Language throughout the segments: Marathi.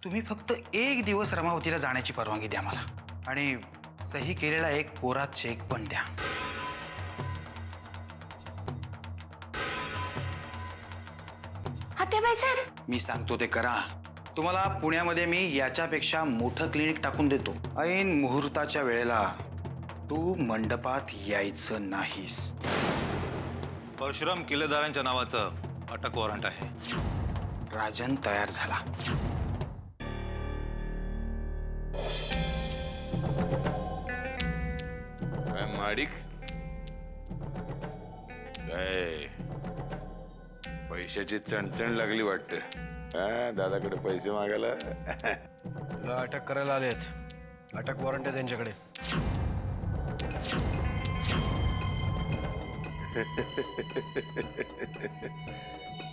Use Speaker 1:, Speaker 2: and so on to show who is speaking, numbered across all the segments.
Speaker 1: तुम्ही फक्त एक दिवस रमावतीला जाण्याची परवानगी द्या मला आणि सही केलेला एक कोरा चेक पण द्या.
Speaker 2: आत्याबाई साहेब,
Speaker 1: मी सांगतो ते करा. तुम्हाला पुण्यामध्ये मी याच्यापेक्षा मोठं क्लिनिक टाकून देतो. ऐन मुहूर्ताच्या वेळेला तू मंडपात यायचं नाहीस.
Speaker 3: परशुराम किल्लेदारांच्या नावाचं अटक वॉरंट आहे.
Speaker 1: राजन तयार झाला.
Speaker 4: काय माडिक काय पैशाची चणचण लागली वाटतं. हा दादाकडे पैसे मागायला.
Speaker 5: तुला अटक करायला आलेत. अटक वॉरंट आहे त्यांच्याकडे.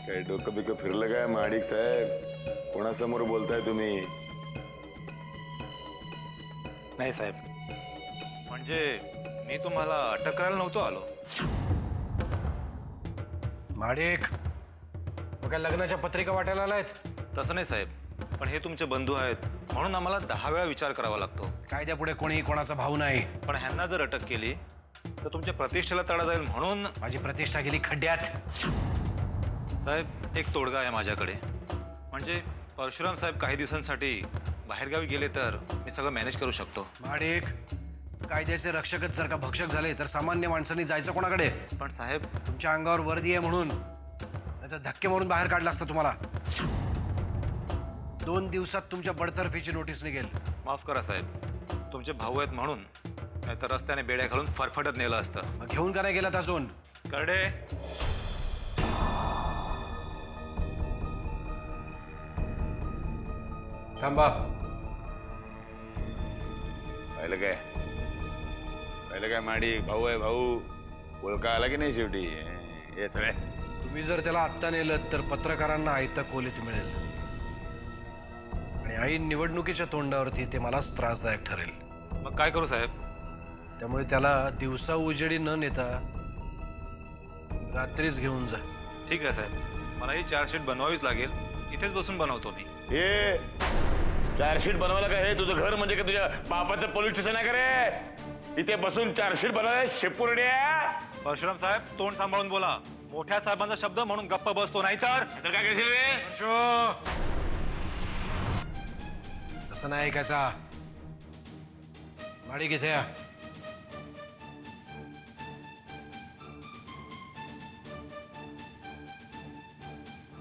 Speaker 4: काय डोकं बिकं फिरलं काय माडिक साहेब? कोणासमोर बोलताय तुम्ही?
Speaker 3: नाही साहेब, म्हणजे मी तुम्हाला अटक करायला नव्हतो आलो.
Speaker 5: माडिक, मग काय लग्नाच्या पत्रिका वाटायला आलायत?
Speaker 3: तसं नाही साहेब, पण हे तुमचे बंधू आहेत म्हणून आम्हाला 10 वेळा विचार करावा लागतो.
Speaker 5: कायद्यापुढे कोणी कोणाचा भाऊ नाही.
Speaker 3: पण ह्यांना जर अटक केली तर तुमच्या प्रतिष्ठेला तडा जाईल म्हणून.
Speaker 5: माझी प्रतिष्ठा गेली खड्ड्यात.
Speaker 3: साहेब, एक तोडगा आहे माझ्याकडे. म्हणजे परशुराम साहेब काही दिवसांसाठी बाहेरगावी गेले तर मी सगळं मॅनेज करू शकतो.
Speaker 5: माडिक, कायद्याचे रक्षकच जर का भक्षक झाले तर सामान्य माणसांनी जायचं कोणाकडे?
Speaker 3: पण साहेब,
Speaker 5: तुमच्या अंगावर वर्दी आहे म्हणून, नाहीतर धक्के मारून बाहेर काढलं असतं तुम्हाला. 2 दिवसात तुमच्या बडतर्फीची नोटीस निघेल.
Speaker 3: माफ करा साहेब, तुमचे भाऊ आहेत म्हणून, नाहीतर रस्त्याने बेड्या घालून फरफटत नेलं असतं.
Speaker 5: मग घेऊन का नाही गेलात अजून?
Speaker 3: करडे,
Speaker 5: थांबा.
Speaker 4: पाहिलं काय? पाहिलं काय माडिक? भाऊ आहे भाऊ. ओळखा आला की नाही शेवटी? येत रे.
Speaker 5: तुम्ही जर त्याला आत्ता नेलं तर पत्रकारांना आयतं कोलीत मिळेल आणि ऐन निवडणुकीच्या तोंडावरती ते मलाच त्रासदायक ठरेल.
Speaker 3: मग काय करू साहेब?
Speaker 5: त्यामुळे त्याला दिवसा उजेडी न नेता रात्रीच घेऊन जा.
Speaker 3: ठीक आहे साहेब, मला ही चार्जशीट बनवावीच लागेल. इथेच बसून बनवतो मी.
Speaker 4: हे चार्जशीट बनवायला काय? हे तुझं घर म्हणजे का तुझ्या बापाचं पोलीस स्टेशन आहे का रे? इथे बसून चार्जशीट बनवायला शेपुर्ड्या?
Speaker 3: परशुराम साहेब, तोंड सांभाळून बोला. मोठ्या साहेबांचा शब्द म्हणून गप्प बसतो, नाहीतर
Speaker 4: काय करशील रे?
Speaker 5: तसं नाही ऐकायचा. माडी किथे या?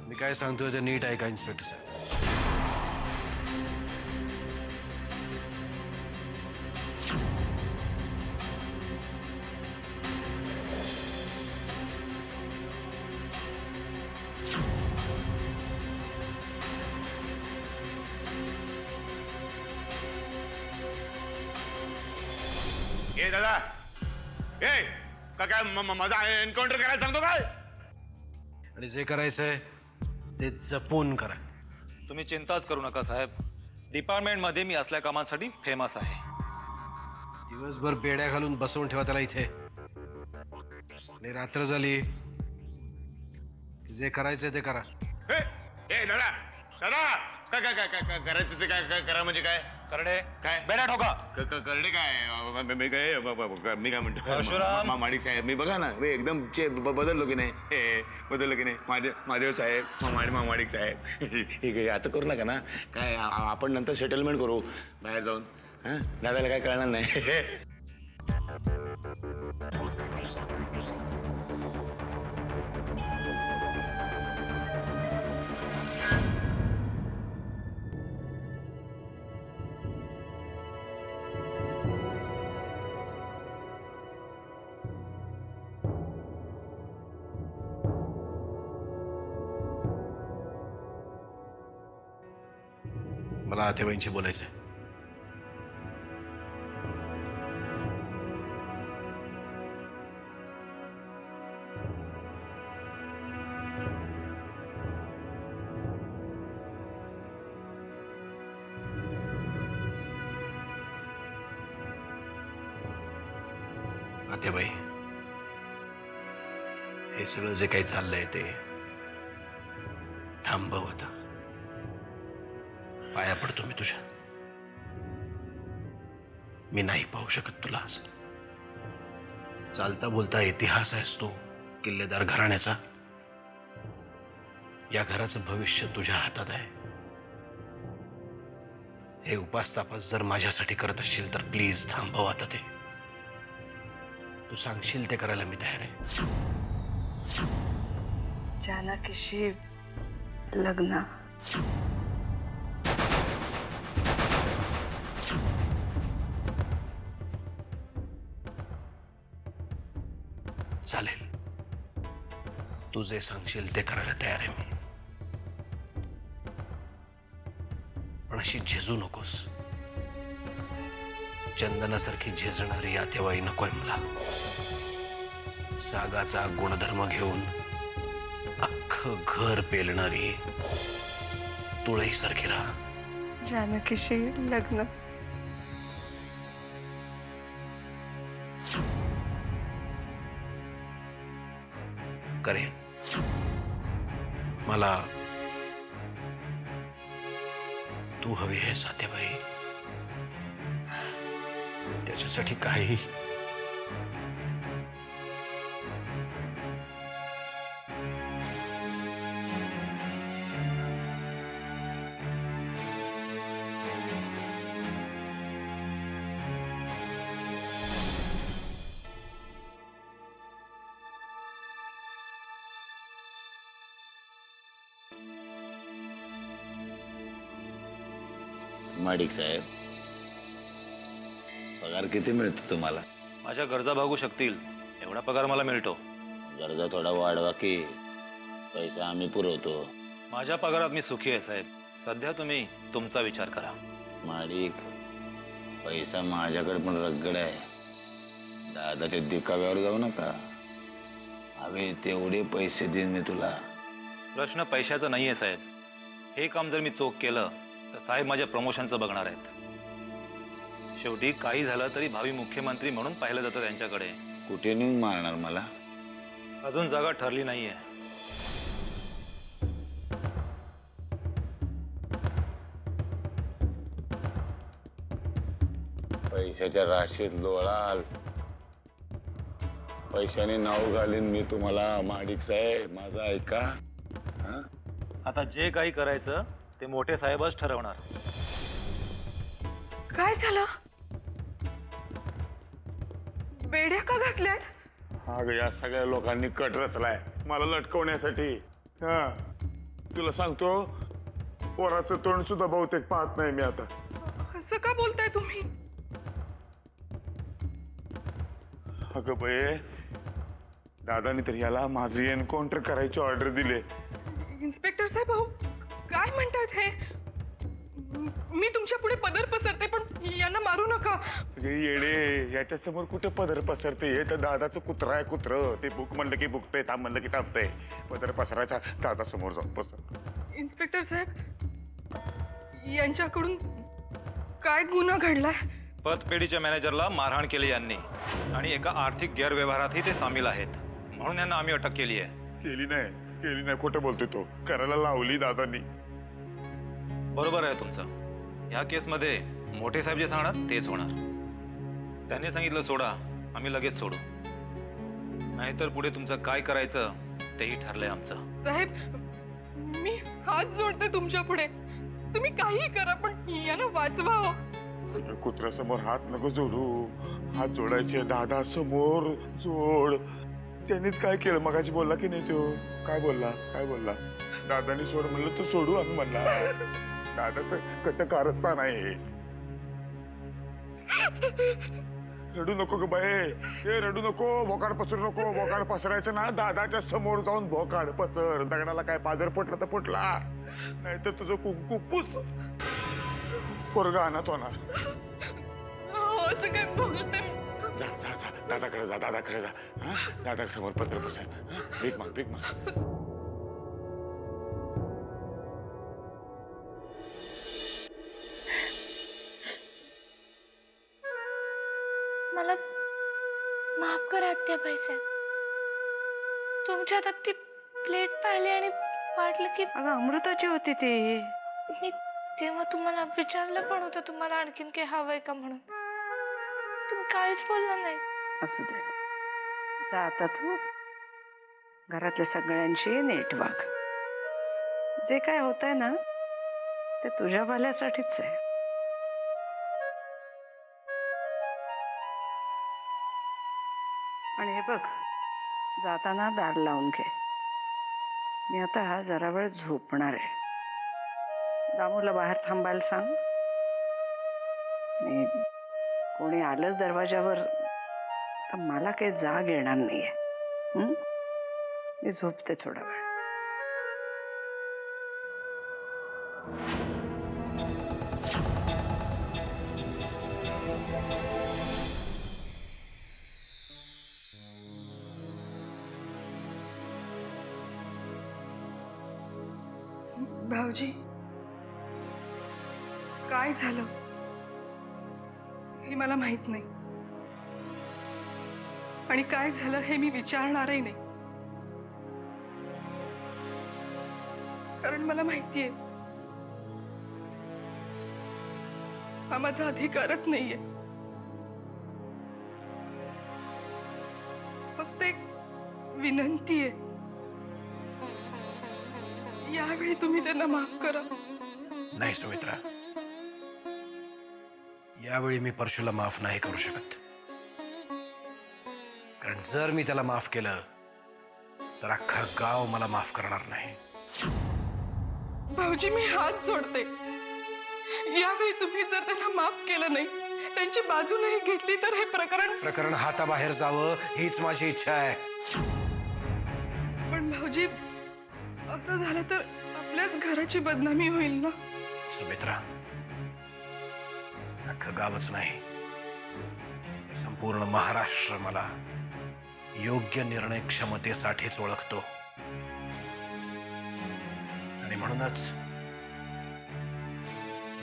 Speaker 5: मी काय सांगतोय ते नीट ऐका इन्स्पेक्टर साहेब.
Speaker 4: ए दादा, ए का काय माझा एन्काउंटर करायला सांगतो काय?
Speaker 5: आणि जे करायचंय ते जपून करा.
Speaker 3: तुम्ही चिंताच करू नका साहेब. डिपार्टमेंटमध्ये मी असल्या कामांसाठी फेमस आहे.
Speaker 5: दिवसभर बेड्या घालून बसवून ठेवा त्याला इथे आणि रात्र झाली की जे करायचंय ते करा.
Speaker 4: ए दादा, दादा, काय काय काय काय करायचं ते? काय काय करा म्हणजे काय?
Speaker 3: करडे,
Speaker 4: काय?
Speaker 3: बेड्या ठोका.
Speaker 4: करडे काय? मी काय म्हणतो
Speaker 3: परशुराम.
Speaker 4: माडिक साहेब, मी बघा ना रे, एकदम बदललो की नाही? बदललो की नाही? महादेव साहेब, माडिक साहेब, ठीक आहे, असं करू नका ना. काय आपण नंतर सेटलमेंट करू बाहेर जाऊन. हां, दादाला काय कळणार नाही.
Speaker 5: मला आतेबाईंशी बोलायचंय. आतेबाई, हे सगळं जे काही चाललंय ते थांबव आता. पाया पडतो मी तुझ्या. मी नाही पाहू शकत तुला असं. चालता बोलता इतिहास आहेस तू, किल्लेदार घराण्याचा. या घराचं भविष्य तुझ्या हातात आहे. हे उपास तापास जर माझ्यासाठी करत असशील तर प्लीज थांबव आता ते. तू सांगशील ते करायला मी तयार आहे.
Speaker 2: जानकीशी लग्न.
Speaker 5: चालेल, तू जे सांगशील ते करायला तयार आहे मी. पण अशी झिजू नकोस. चंदनासारखी झिजणारी आतेवाई नकोय मला. सागाचा गुणधर्म घेऊन अख्खं घर पेलणारी तुळईसारखी राहा.
Speaker 2: जानकीशी लग्न.
Speaker 5: करेन. मला तू हवी आहे सातेबाई. त्याच्यासाठी काही
Speaker 4: माडिक साहेब, पगार किती मिळतो तुम्हाला?
Speaker 3: माझ्या गरजा भागू शकतील एवढा पगार मला मिळतो.
Speaker 4: गरजा थोडा वाढवा की पैसा आम्ही पुरवतो.
Speaker 3: माझ्या पगारात मी सुखी आहे साहेब. सध्या तुम्ही तुमचा विचार करा.
Speaker 4: माडिक, पैसा माझ्याकडे पण रगड आहे. दादाच्या दिकाव्यावर जाऊ नका. हवे तेवढे पैसे देईन मी तुला.
Speaker 3: प्रश्न पैशाचा नाही आहे साहेब. हे काम जर मी चोख केलं तर साहेब माझ्या प्रमोशनचं बघणार आहेत. शेवटी काही झालं तरी भावी मुख्यमंत्री म्हणून पाहिलं जातं त्यांच्याकडे.
Speaker 4: कुठे नेऊन मारणार मला?
Speaker 3: अजून जागा ठरली नाहीये.
Speaker 4: पैशाच्या राशीत लोळाल. पैशाने नाव घालीन मी तुम्हाला. माडिक साहेब, माझं ऐका. हा?
Speaker 3: आता जे काही करायचं ते मोठे साहेबच ठरवणार.
Speaker 2: काय झालं? बेड्या का घातल्यात?
Speaker 4: अगं, या सगळ्या लोकांनी कट रचलाय मला लटकवण्यासाठी. हा, तुला सांगतो, पोराचं तोंड सुद्धा बहुतेक पाहत नाही मी आता.
Speaker 2: असं का बोलताय तुम्ही?
Speaker 4: अगं बये, दादानी तर याला माझं एन्काउंटर करायची ऑर्डर दिले.
Speaker 2: इन्स्पेक्टर साहेब, अहो काय म्हणतात हे? मी तुमच्या पुढे पदर पसरते, पण यांना मारू नका.
Speaker 4: अगे येडे, याच्या समोर कुठे पदर पसरते? हे तर दादाचं कुत्रा आहे. कुत्र ते बुक म्हणलं की बुकतंय, थांब म्हणलं की थांबतंय. पदर पसरायचा दादा समोर जाऊन पसर.
Speaker 2: इन्स्पेक्टर साहेब, यांच्याकडून काय गुन्हा घडलाय?
Speaker 3: पतपेढीच्या मॅनेजरला मारहाण केली यांनी आणि एका आर्थिक गैरव्यवहारातही ते सामील आहेत. म्हणून यांना आम्ही अटक केली आहे.
Speaker 4: केली नाही, खोटं बोलतोय तो. करायला लावली दादांनी.
Speaker 3: बरोबर आहे तुमचं. ह्या केसमध्ये मोठे साहेब जे सांगणार तेच होणार. त्यांनी सांगितलं सोडा, आम्ही लगेच सोडू. नाहीतर पुढे तुमचं काय करायचं तेही ठरलंय आमचं.
Speaker 2: साहेब, मी हात जोडते तुमच्या पुढे. तुम्ही काही करा, पण यांना वाचवा.
Speaker 4: कुत्र्यासमोर हात नको जोडू. हात जोडायचे दादा समोर जोड. त्यांनीच काय केलं? मगाशी बोलला की नाही तो? काय बोलला? दादानी सोड म्हणलं तर सोडू आम्ही म्हणला. दादाचं कट कारस्थान आहे. रडू नको ग बाई. हे रडू नको. भोकाड पसरू नको. भोकाड पसरायचं ना, दादाच्या समोर जाऊन भोकाड पसर. दगडाला काय पाजर फुटला तर फुटला, नाही तर तुझं कुंकू पुस. पोरगा अनाथ होणार.
Speaker 2: असं काय बोलते?
Speaker 4: जा दादाकडे जा. हा, दादा समोर पत्र पसर. भीक माग.
Speaker 6: मला माफ करा आत्याबाई साहेब. तुमच्या हातात ती प्लेट पाहिली आणि वाटलं की
Speaker 2: अगं, अमृताची होती ती.
Speaker 6: मी तेव्हा तुम्हाला विचारलं पण होतं तुम्हाला आणखीन काही हवंय का म्हणून. तुम्ही काहीच बोलला नाही.
Speaker 7: असू दे, जा आता तू घरातल्या सगळ्यांशी नीट वाग. जे काय होत आहे ना ते तुझ्या भल्यासाठीच आहे. आणि हे बघ, जाताना दार लावून घे. मी आता जरा वेळ झोपणार आहे. दामूला बाहेर थांबायला सांग. आणि कोणी आलंच दरवाजावर तर मला काही जाग येणार नाहीये. मी झोपते थोडा वेळ.
Speaker 2: भाऊजी, काय झालं हे मला माहित नाही, आणि काय झालं हे मी विचारणारही नाही, कारण मला माहितीये हा माझा अधिकारच नाहीये. फक्त एक विनंती आहे, यावेळी तुम्ही त्यांना माफ करा.
Speaker 5: नाही सुमित्रा, यावेळी मी परशूला माफ नाही करू शकत. कारण जर मी त्याला माफ केलं तर अख्खा गाव मला माफ करणार नाही.
Speaker 2: भाऊजी, मी हात जोडते. यावेळी तुम्ही जर त्यांना माफ केलं नाही, त्यांची बाजू नाही घेतली तर हे प्रकरण
Speaker 5: हाताबाहेर जावं हीच माझी इच्छा आहे.
Speaker 2: पण भाऊजी, असं झालं तर आपल्याच घराची बदनामी होईल ना.
Speaker 5: सुमित्रा, अख्खं गावच नाही, संपूर्ण महाराष्ट्र मला योग्य निर्णय क्षमतेसाठीच ओळखतो. आणि म्हणूनच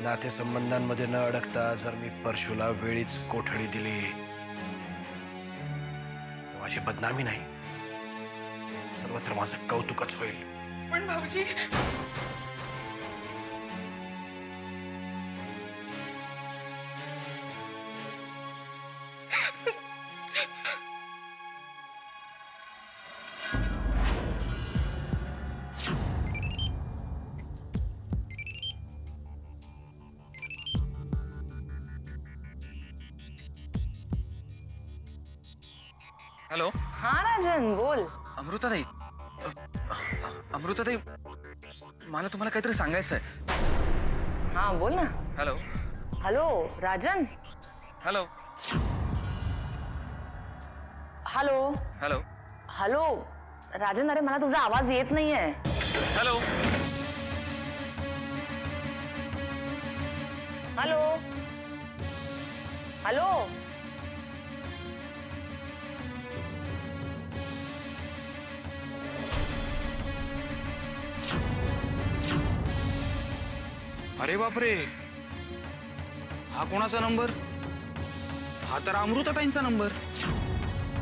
Speaker 5: नातेसंबंधांमध्ये न अडकता जर मी परशूला वेळीच कोठडी दिली तर माझी बदनामी नाही, सर्वत्र माझं कौतुकच होईल.
Speaker 2: पण भाऊजी,
Speaker 1: हॅलो.
Speaker 8: हा राजन, बोल.
Speaker 1: अमृताताई, अमृताताई, मला तुम्हाला काहीतरी सांगायचं आहे.
Speaker 8: हा, बोल ना.
Speaker 1: Hello.
Speaker 8: Hello Rajan.
Speaker 1: Hello.
Speaker 8: Hello.
Speaker 1: Hello.
Speaker 8: Hello Rajan, अरे मला तुझा आवाज येत नाहीये.
Speaker 1: हॅलो.
Speaker 8: हॅलो. हॅलो.
Speaker 1: अरे बापरे, हा कोणाचा नंबर? हा तर अमृताताईंचा नंबर.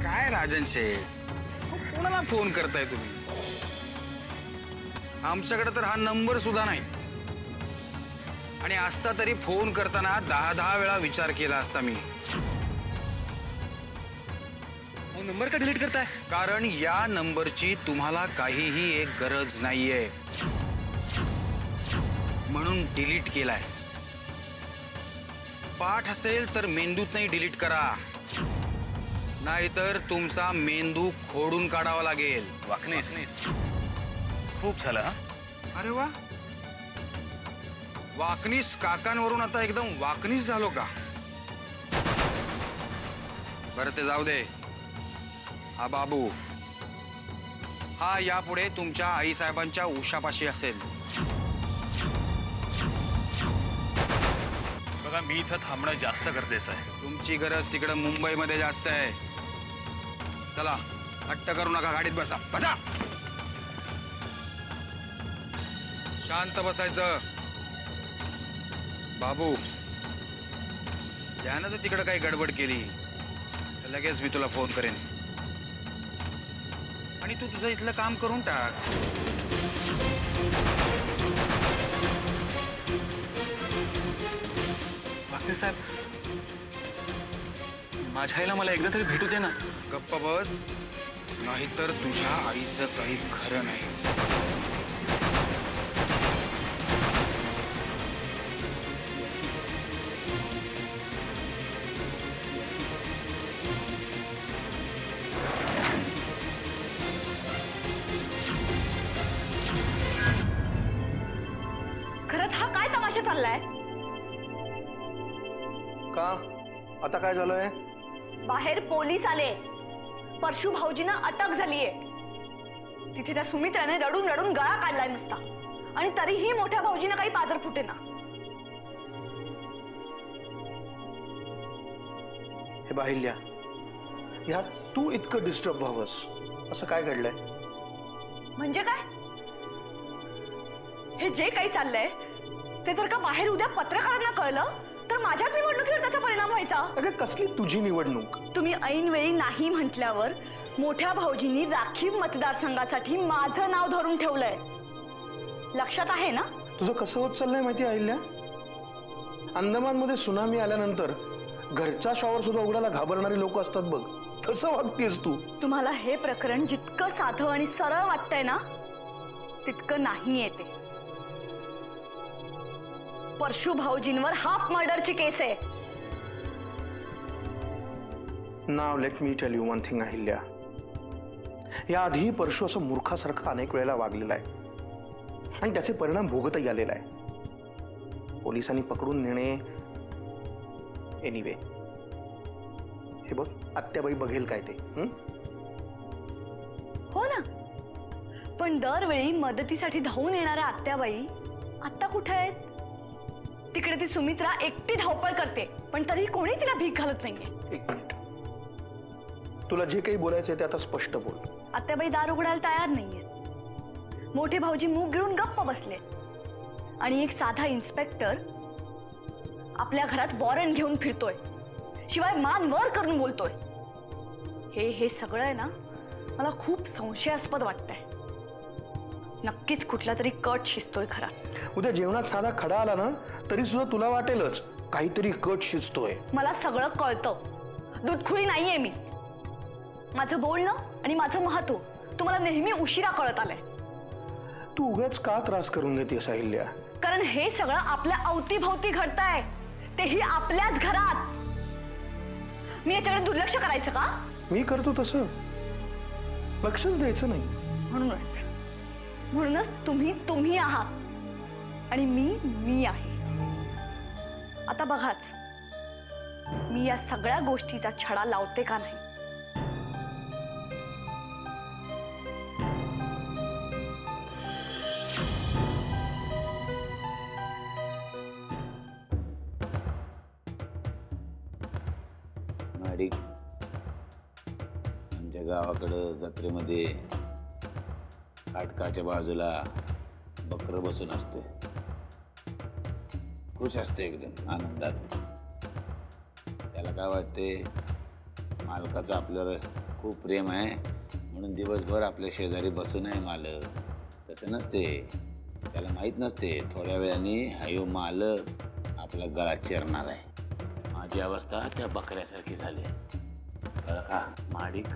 Speaker 1: काय राजन शेठ, कोणाला फोन करताय तुम्ही? आमच्याकडे तर हा नंबर सुद्धा नाही, आणि असता तरी फोन करताना 10 वेळा विचार केला असता मी. नंबर का डिलीट करताय? कारण या नंबरची तुम्हाला काहीही एक गरज नाहीये, म्हणून डिलीट केलाय. पाठ असेल तर मेंदूत नाही डिलीट करा, नाहीतर तुमचा मेंदू खोडून काढावा लागेल.
Speaker 3: वाकणीस खूप झालं हा.
Speaker 1: अरे वा, वाकणीस काकांवरून आता एकदम वाकणीस झालो का? बरं, ते जाऊ दे. हा बाबू, हा यापुढे तुमच्या आईसाहेबांच्या उशापाशी असेल.
Speaker 3: बघा, मी इथं थांबणं जास्त गरजेचं आहे.
Speaker 1: तुमची गरज तिकडं मुंबईमध्ये जास्त आहे. चला, हट्ट करू नका, गाडीत बसा. बसा, शांत बसायचं. बाबू, त्यानं जर तिकडं काही गडबड केली तर लगेच मी तुला फोन करेन, आणि तू तुझं इथलं काम करून टाक.
Speaker 9: साहेब, माझ्या आईला मला एकदा तरी भेटू दे ना.
Speaker 1: गप्प बस, नाहीतर तुझ्या आईचं काही खरं नाही.
Speaker 8: खरंच हा काय तमाशा चाललाय?
Speaker 5: का आता काय झालंय?
Speaker 8: बाहेर पोलीस आले, परशू भाऊजींना अटक झालीये. तिथे त्या सुमित्राने रडून रडून गळा काढलाय नुसता, आणि तरीही मोठ्या भाऊजींना काही पाजर फुटेना.
Speaker 5: हे बाहिल्या, ह्यात तू इतकं डिस्टर्ब व्हावंस असं काय घडलंय?
Speaker 8: म्हणजे काय? हे जे काही चाललंय ते जर का बाहेर उद्या पत्रकारांना कळलं तर माझ्याच निवडणुकीवर त्याचा परिणाम व्हायचा.
Speaker 5: अगं कसली तुझी निवडणूक?
Speaker 8: तुम्ही ऐनवेळी नाही म्हटल्यावर मोठ्या भाऊजींनी राखीव मतदारसंघासाठी माझं नाव धरून ठेवलंय. लक्षात आहे ना?
Speaker 5: तुझं कसं होत चाललंय माहिती अहिल्या? अंदमानमध्ये सुनामी आल्यानंतर घरचा शॉवर सुद्धा उघडायला घाबरणारी लोक असतात बघ, तसं वागतेस तू.
Speaker 8: तुम्हाला हे प्रकरण जितकं साधं आणि सरळ वाटतंय ना तितकं नाही येते. परशू भाऊजींवर हाफ मर्डरची केस आहे.
Speaker 5: Now let me tell you one thing Ahilya, याआधी परशू असं मूर्खासारखा अनेक वेळेला वागलेला आहे आणि त्याचे परिणाम भोगतही आलेला आहे. पोलिसांनी पकडून नेणे. एनिवे, हे बघ, आत्याबाई बघेल काय ते.
Speaker 8: हो ना, पण दरवेळी मदतीसाठी धावून येणाऱ्या आत्याबाई आता कुठे आहेत? तिकडे ती सुमित्रा एकटी धावपळ करते, पण तरीही कोणी तिला भीक घालत नाहीये.
Speaker 5: एक मिनिट, तुला जे काही बोलायचंय ते आता स्पष्ट बोल.
Speaker 8: आत्याबाई दार उघडायला तयार नाहीये. मोठे भाऊजी मूग गिळून गप्प बसले आणि एक साधा इन्स्पेक्टर आपल्या घरात वॉरंट घेऊन फिरतोय, शिवाय मान वर करून बोलतोय. हे सगळं आहे ना, मला खूप संशयास्पद वाटतंय. नक्कीच कुठला तरी कट शिजतोय घरात.
Speaker 5: उद्या जेवणात साधा खडा आला ना तरी सुद्धा तुला वाटेलच काहीतरी कट शिजतोय.
Speaker 8: मला सगळं कळतं. दूधखुळी नाहीये मी. माझं बोलणं आणि माझं महत्व तुम्हाला नेहमी उशिरा कळत आलंय.
Speaker 5: तू उगाच का त्रास करून घेतेस अहिल्या?
Speaker 8: कारण हे सगळं आपल्या अवतीभोवती घडतंय, तेही आपल्याच घरात. मी याच्याकडे दुर्लक्ष करायचं का?
Speaker 5: मी करतो तसं लक्षच द्यायचं नाही.
Speaker 8: म्हणूनच तुम्ही आहात आणि मी आहे. आता बघाच मी या सगळ्या गोष्टीचा छडा लावते का नाही.
Speaker 4: माडिक, आमच्या गावाकडं जत्रेमध्ये काटकाच्या बाजूला बकरं बसून असते. खुश असते एकदम आनंदात. त्याला काय वाटते, मालकाचं आपल्यावर खूप प्रेम आहे म्हणून दिवसभर आपल्या शेजारी बसून आहे मालक. तसं नसते. त्याला माहीत नसते थोड्या वेळाने हायो मालक आपला गळा चिरणार आहे. माझी अवस्था त्या बकऱ्यासारखी झाली. कळलं का माडिक?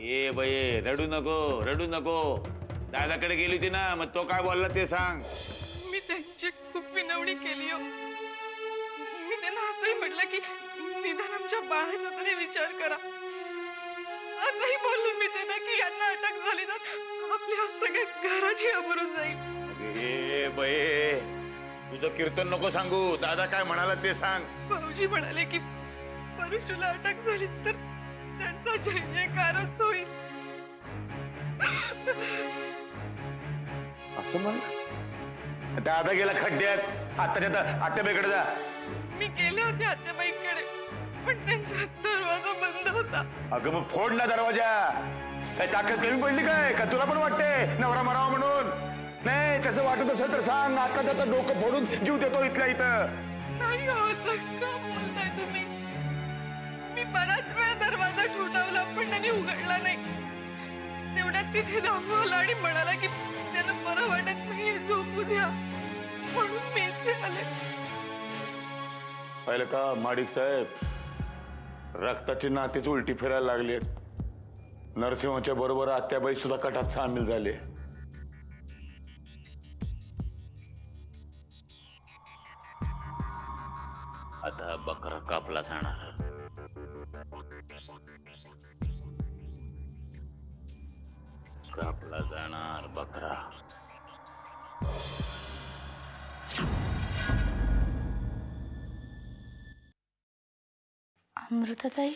Speaker 4: ये बाई, रडू नको. दादाकडे गेली होती ना, मग तो काय बोलला ते सांग.
Speaker 2: मी त्यांची खूप विनवणी केली हो. मी त्यांना असंही म्हटलं की निदान आमच्या बाळाचा तरी विचार करा. असंही बोललो मी त्यांना की यांना अटक झाली तर आपल्या सगळ्या घराची अबरू जाईल.
Speaker 4: ए बाई, तुझं कीर्तन नको सांगू. दादा काय म्हणाला ते सांग.
Speaker 2: भाऊजी म्हणाले की परशुला अटक झाली तर त्यांचा जयकारच होईल.
Speaker 4: असं म्हण. दादा गेला खड्ड्यात. आत्ताच्या आत्याबाईकडे जा.
Speaker 2: मी गेले होते आत्याबाईकडे, पण त्यांचा दरवाजा बंद होता.
Speaker 4: अगं मग फोड ना दरवाजा. काय ताकद कमी पडली काय? का तुला पण वाटते नवरा मरावा म्हणून? नाही, तसं वाटत असेल तर सांग. आता त्याचं डोकं फोडून जीव देतो इथल्या इथं.
Speaker 2: नाही हो, असं का बोलताय तुम्ही? मी बराच वेळ दरवाजा ठोठावला पण त्यांनी उघडला नाही. तेवढ्यात तिथे दाखवला आणि म्हणाला की त्याला बरं वाटत नाहीये, झोपू द्या, म्हणून मी इथे आले.
Speaker 4: पाहिलं का माडिक साहेब, रक्ताची नातीच उलटी फिरायला लागली. नरसिंहाच्या बरोबर आत्याबाई सुद्धा कटात सामील झाले.
Speaker 10: आता बकरा कापला जाणार. कापला जाणार बकरा.
Speaker 6: अमृताताई,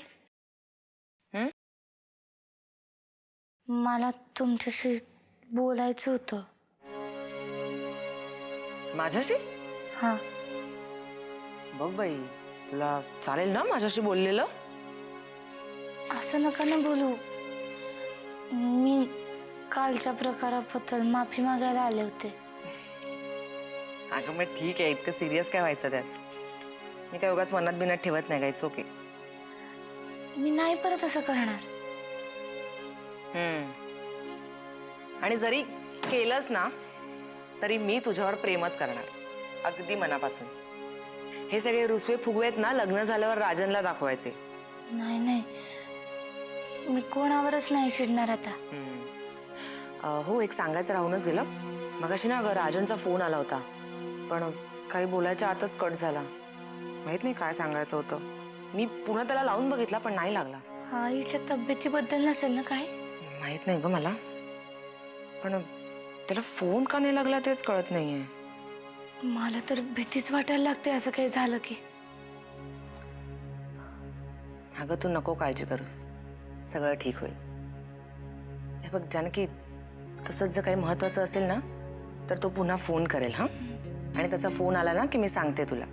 Speaker 6: मला तुमच्याशी बोलायचं होतं.
Speaker 11: माझ्याशी?
Speaker 6: हा.
Speaker 11: बघ बाई, तुला चालेल ना माझ्याशी बोललेलं?
Speaker 6: असं नका ना बोलू. मी कालच्या प्रकाराबद्दल माफी मागायला आले होते.
Speaker 11: अगं मग ठीक आहे, इतकं सिरियस काय व्हायचं त्यात? मी काय उगाच मनात बिनात ठेवत नाही, काहीच ओके.
Speaker 6: मी नाही परत असं करणार.
Speaker 11: आणि जरी केलंच ना तरी मी तुझ्यावर प्रेमच करणार, अगदी मनापासून. हे सगळे रुसवे फुगवेत ना लग्न झाल्यावर राजनला दाखवायचे.
Speaker 6: नाही नाही, मी कोणावरच नाही चिडणार आता.
Speaker 11: हो, एक सांगायचं राहूनच गेलं. मगाशी ना राजनचा फोन आला होता, पण काही बोलायच्या आतच कट झाला. माहित नाही काय सांगायचं होतं. मी पुन्हा त्याला लावून बघितला पण नाही लागला.
Speaker 6: आईच्या तब्येतीबद्दल नसेल ना काय?
Speaker 11: माहित नाही ग मला, पण त्याला फोन का नाही लागला तेच कळत नाहीये.
Speaker 6: मला तर भीतीच वाटायला लागते असं काही झालं की.
Speaker 11: अगं तू नको काळजी करूस, सगळं ठीक होईल. हे बघ जानकी, तसंच जर काही महत्वाचं असेल ना तर तो पुन्हा फोन करेल. हा, आणि त्याचा फोन आला ना की मी सांगते तुला.